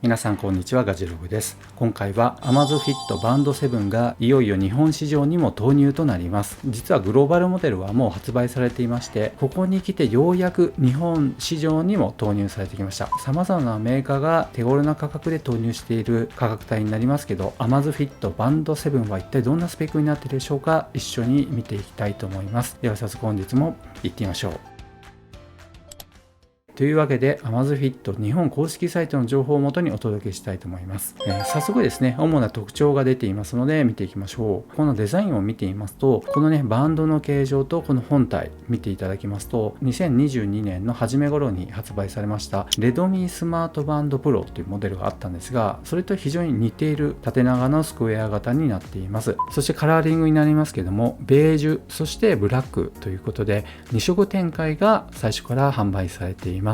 皆さんこんにちは、ガジログです。今回は Amazfit Band 7がいよいよ日本市場にも投入となります。実はグローバルモデルはもう発売されていまして、ここに来てようやく日本市場にも投入されてきました。様々なメーカーが手頃な価格で投入している価格帯になりますけど、 Amazfit Band 7は一体どんなスペックになっているでしょうか。一緒に見ていきたいと思います。では早速本日も行ってみましょう。というわけで Amazfit 日本公式サイトの情報をもとにお届けしたいと思います。早速ですね、主な特徴が出ていますので見ていきましょう。このデザインを見てみますと、このねバンドの形状とこの本体見ていただきますと、2022年の初め頃に発売されましたレドミースマートバンドプロというモデルがあったんですが、それと非常に似ている縦長のスクエア型になっています。そしてカラーリングになりますけども、ベージュそしてブラックということで2色展開が最初から販売されています。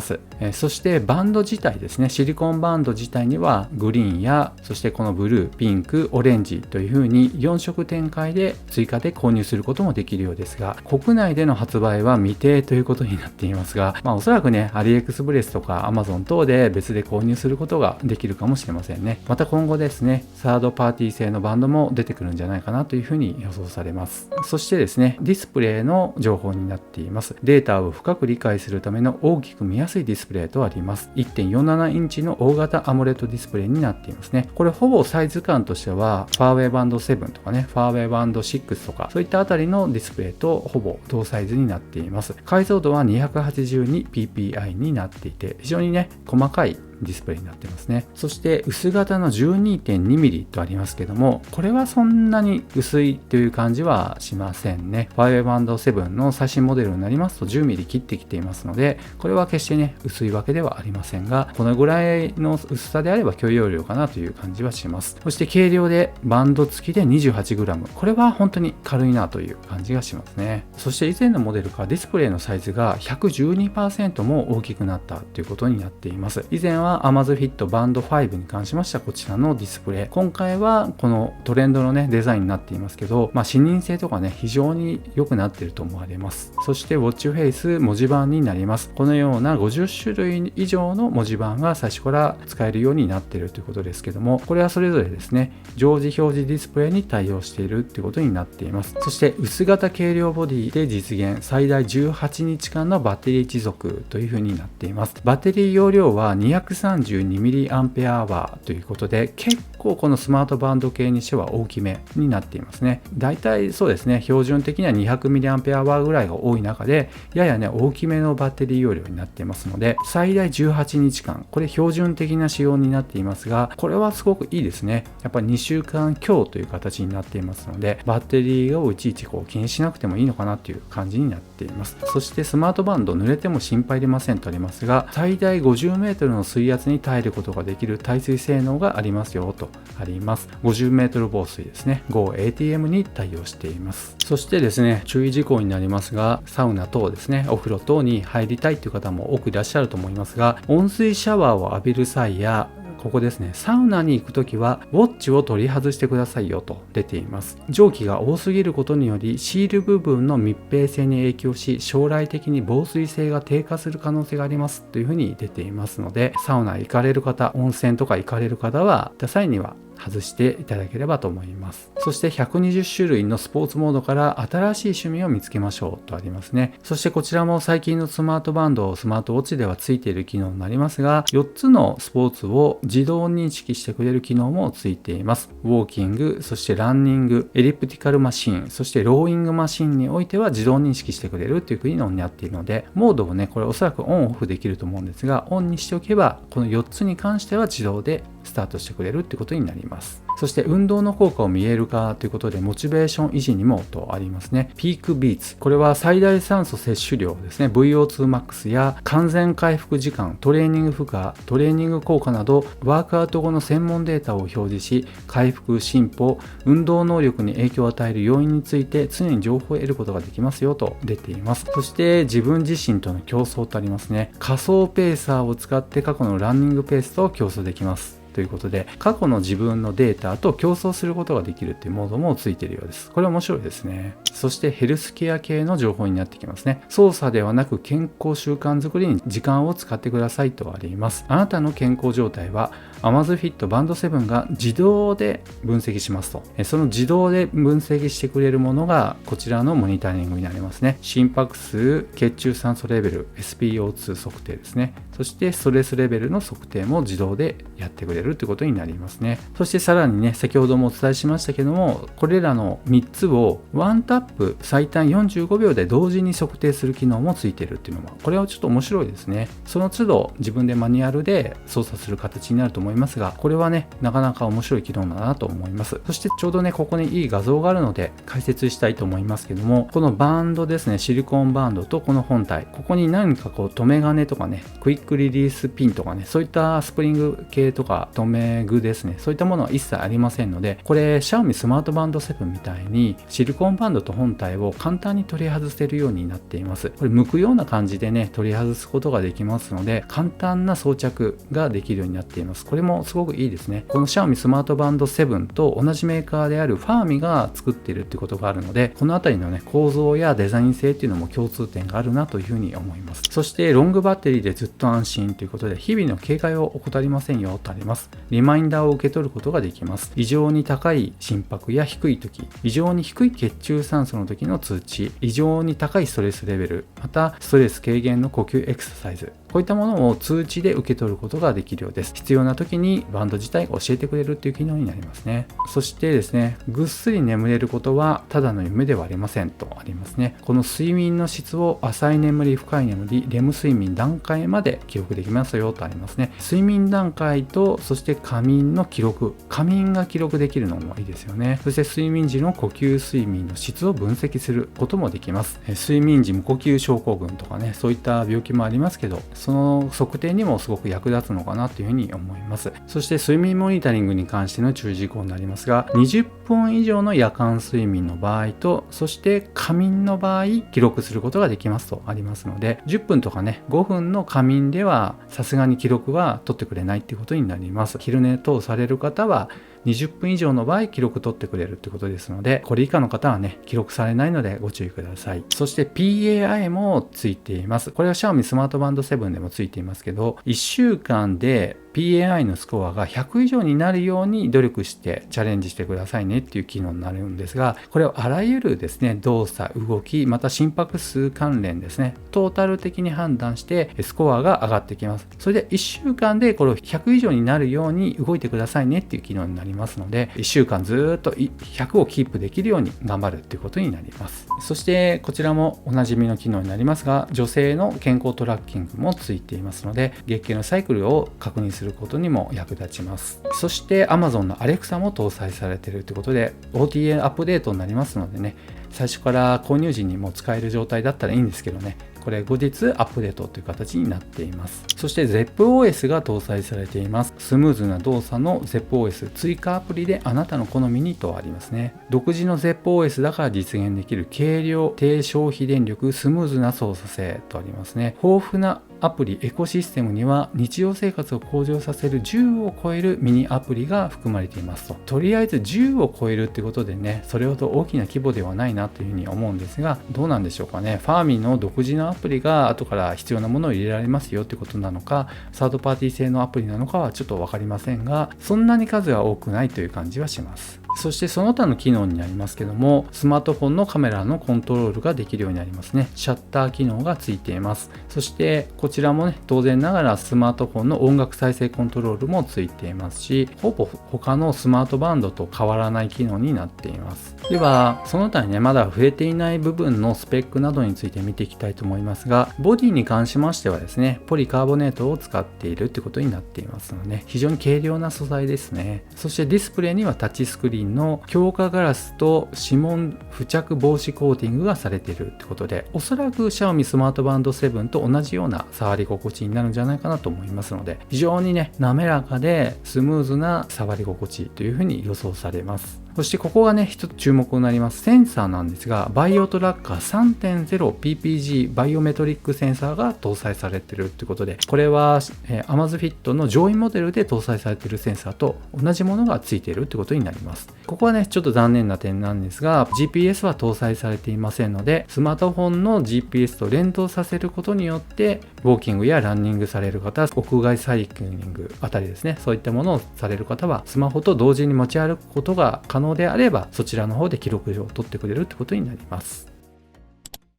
そしてバンド自体ですね、シリコンバンド自体にはグリーンや、そしてこのブルー、ピンク、オレンジというふうに4色展開で追加で購入することもできるようですが、国内での発売は未定ということになっていますが、おそらくねアリエクスプレスとか Amazon 等で別で購入することができるかもしれませんね。また今後ですね、サードパーティー製のバンドも出てくるんじゃないかなというふうに予想されます。そしてですね、ディスプレイの情報になっています。データを深く理解するための大きく見やすいディスプレイとあります。 1.47 インチの大型アモレットディスプレイになっていますね。これほぼサイズ感としてはファーウェイバンド7とかね、ファーウェイバンド6とかそういったあたりのディスプレイとほぼ同サイズになっています。解像度は 282ppi になっていて、非常にね細かいディスプレイになってますね。そして薄型の 12.2mm とありますけども、これはそんなに薄いという感じはしませんね。ファイアバンド7の最新モデルになりますと 10mm 切ってきていますので、これは決してね薄いわけではありませんが、このぐらいの薄さであれば許容量かなという感じはします。そして軽量でバンド付きで 28g、 これは本当に軽いなという感じがしますね。そして以前のモデルからディスプレイのサイズが 112% も大きくなったということになっています。以前はAmazfit Band 5に関しましてはこちらのディスプレイ、今回はこのトレンドのねデザインになっていますけど、視認性とかね非常に良くなっていると思われます。そしてウォッチフェイス文字盤になります。このような50種類以上の文字盤が最初から使えるようになっているということですけども、これはそれぞれですね常時表示ディスプレイに対応しているということになっています。そして薄型軽量ボディで実現、最大18日間のバッテリー持続というふうになっています。バッテリー容量は 232mAh ということで、結構このスマートバンド系にしては大きめになっていますね。だいたいそうですね、標準的には 200mAh ぐらいが多い中で、ややね大きめのバッテリー容量になっていますので、最大18日間、これ標準的な仕様になっていますが、これはすごくいいですね。やっぱり2週間強という形になっていますので、バッテリーをいちいち気にしなくてもいいのかなという感じになっています。そしてスマートバンド濡れても心配いりませんとありますが、最大 50m の水圧に耐えることができる耐水性能がありますよとあります。 50m 防水ですね、 GoATM に対応しています。そしてですね、注意事項になりますが、サウナ等ですね、お風呂等に入りたいという方も多くいらっしゃると思いますが、温水シャワーを浴びる際やここですね、サウナに行くときはウォッチを取り外してくださいよと出ています。蒸気が多すぎることによりシール部分の密閉性に影響し、将来的に防水性が低下する可能性がありますというふうに出ていますので、サウナ行かれる方、温泉とか行かれる方は行った際には外していただければと思います。そして120種類のスポーツモードから新しい趣味を見つけましょうとありますね。そしてこちらも最近のスマートバンド、スマートウォッチではついている機能になりますが、4つのスポーツを自動認識してくれる機能もついています。ウォーキング、そしてランニング、エリプティカルマシン、そしてローイングマシンにおいては自動認識してくれるという機能になっているので、モードをねこれおそらくオンオフできると思うんですが、オンにしておけばこの4つに関しては自動でスタートしてくれるってことになります。そして運動の効果を見える化ということで、モチベーション維持にもとありますね。ピークビーツ、これは最大酸素摂取量ですね、 VO2max や完全回復時間、トレーニング負荷、トレーニング効果などワークアウト後の専門データを表示し、回復、進歩、運動能力に影響を与える要因について常に情報を得ることができますよと出ています。そして自分自身との競争とありますね。仮想ペーサーを使って過去のランニングペースと競争できます。ということで、過去の自分のデータと競争することができるというモードもついているようです。これ面白いですね。そしてヘルスケア系の情報になってきますね。操作ではなく健康習慣づくりに時間を使ってくださいとあります。あなたの健康状態は Amazfit Band 7が自動で分析しますと。その自動で分析してくれるものがこちらのモニタリングになりますね。心拍数、血中酸素レベル、SpO2 測定ですね。そしてストレスレベルの測定も自動でやってくれるということになりますね。そしてさらにね、先ほどもお伝えしましたけども、これらの3つをワンタップ最短45秒で同時に測定する機能もついているっていうのも、これはちょっと面白いですね。その都度自分でマニュアルで操作する形になると思いますが、これはね、なかなか面白い機能だなと思います。そしてちょうどね、ここにいい画像があるので解説したいと思いますけども、このバンドですね、シリコンバンドとこの本体、ここに何かこう留め金とかね、クイックリリースピンとかね、そういったスプリング系とか留め具ですね、そういったものは一切ありませんので、これXiaomiスマートバンド7みたいにシリコンバンドと本体を簡単に取り外せるようになっています。これ剥くような感じでね、取り外すことができますので、簡単な装着ができるようになっています。これもすごくいいですね。このXiaomiスマートバンド7と同じメーカーであるファーミが作っているっていうことがあるので、このあたりのね、構造やデザイン性っていうのも共通点があるなというふうに思います。そしてロングバッテリーでずっと安心ということで、日々の警戒を怠りませんよとあります。リマインダーを受け取ることができます。異常に高い心拍や低い時、異常に低い血中酸素の時の通知、異常に高いストレスレベル、またストレス軽減の呼吸エクササイズ、こういったものを通知で受け取ることができるようです。必要な時にバンド自体が教えてくれるっていう機能になりますね。そしてですね、ぐっすり眠れることはただの夢ではありませんとありますね。この睡眠の質を浅い眠り、深い眠り、レム睡眠段階まで記録できますよとありますね。睡眠段階と、そして仮眠の記録、仮眠が記録できるのもいいですよね。そして睡眠時の呼吸睡眠の質を分析することもできます。睡眠時無呼吸症候群とかね、そういった病気もありますけど、その測定にもすごく役立つのかなというふうに思います。そして睡眠モニタリングに関しての注意事項になりますが、20分以上の夜間睡眠の場合と、そして仮眠の場合記録することができますとありますので、10分とかね、5分の仮眠ではさすがに記録は取ってくれないっていうことになります。昼寝等される方は20分以上の場合記録取ってくれるってことですので、これ以下の方はね、記録されないのでご注意ください。そして PAI もついています。これは Xiaomi スマートバンド7でもついていますけど、1週間でPAI のスコアが100以上になるように努力してチャレンジしてくださいねっていう機能になるんですが、これをあらゆるですね、動作、動き、また心拍数関連ですね、トータル的に判断してスコアが上がってきます。それで1週間でこれを100以上になるように動いてくださいねっていう機能になりますので、1週間ずっと100をキープできるように頑張るっていうことになります。そしてこちらもおなじみの機能になりますが、女性の健康トラッキングもついていますので、月経のサイクルを確認することにも役立ちます。そして Amazon の Alexa も搭載されているということで OTA アップデートになりますのでね、最初から購入時にも使える状態だったらいいんですけどね、これ後日アップデートという形になっています。そして ZEPOS が搭載されています。スムーズな動作の ZEPOS 追加アプリであなたの好みにとありますね。独自の ZEPOS だから実現できる軽量、低消費電力、スムーズな操作性とありますね。豊富なアプリエコシステムには日常生活を向上させる10を超えるミニアプリが含まれていますと。とりあえず10を超えるってことでね、それほど大きな規模ではないなというふうに思うんですが、どうなんでしょうかね。ファーミの独自のアプリが後から必要なものを入れられますよってことなのか、サードパーティー製のアプリなのかはちょっと分かりませんが、そんなに数は多くないという感じはします。そしてその他の機能になりますけども、スマートフォンのカメラのコントロールができるようになりますね。シャッター機能がついています。そしてこちらもね、当然ながらスマートフォンの音楽再生コントロールもついていますし、ほぼ他のスマートバンドと変わらない機能になっています。ではその他にね、まだ触れていない部分のスペックなどについて見ていきたいと思いますが、ボディに関しましてはですね、ポリカーボネートを使っているということになっていますので、非常に軽量な素材ですね。そしてディスプレイにはタッチスクリーンの強化ガラスと指紋付着防止コーティングがされているということで、おそらく Xiaomi スマートバンド7と同じような触り心地になるんじゃないかなと思いますので、非常にね、滑らかでスムーズな触り心地というふうに予想されます。そしてここがね、一つ注目になりますセンサーなんですが、バイオトラッカー 3.0PPG バイオメトリックセンサーが搭載されているということで、これは、Amazfit の上位モデルで搭載されているセンサーと同じものがついているということになります。ここはね、ちょっと残念な点なんですが、GPS は搭載されていませんので、スマートフォンの GPS と連動させることによって、ウォーキングやランニングされる方、屋外サイクリングあたりですね、そういったものをされる方は、スマホと同時に持ち歩くことが可能であれば、そちらの方で記録を取ってくれるってことになります。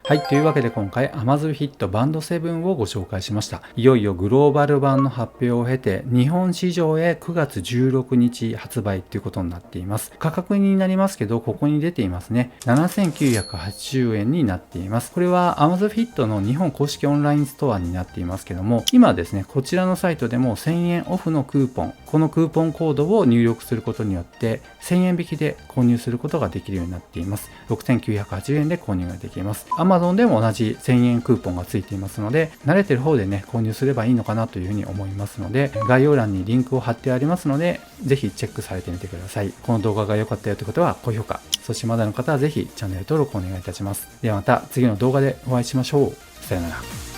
はい。というわけで今回 Amazfit Band 7をご紹介しました。いよいよグローバル版の発表を経て、日本市場へ9月16日発売ということになっています。価格になりますけど、ここに出ていますね。7980円になっています。これは Amazfit の日本公式オンラインストアになっていますけども、今ですね、こちらのサイトでも1000円オフのクーポン、このクーポンコードを入力することによって、1000円引きで購入することができるようになっています。6980円で購入ができます。Amazon でも同じ1000円クーポンがついていますので、慣れてる方でね、購入すればいいのかなというふうに思いますので、概要欄にリンクを貼ってありますので、ぜひチェックされてみてください。この動画が良かったよという方は高評価、そしてまだの方はぜひチャンネル登録お願いいたします。ではまた次の動画でお会いしましょう。さよなら。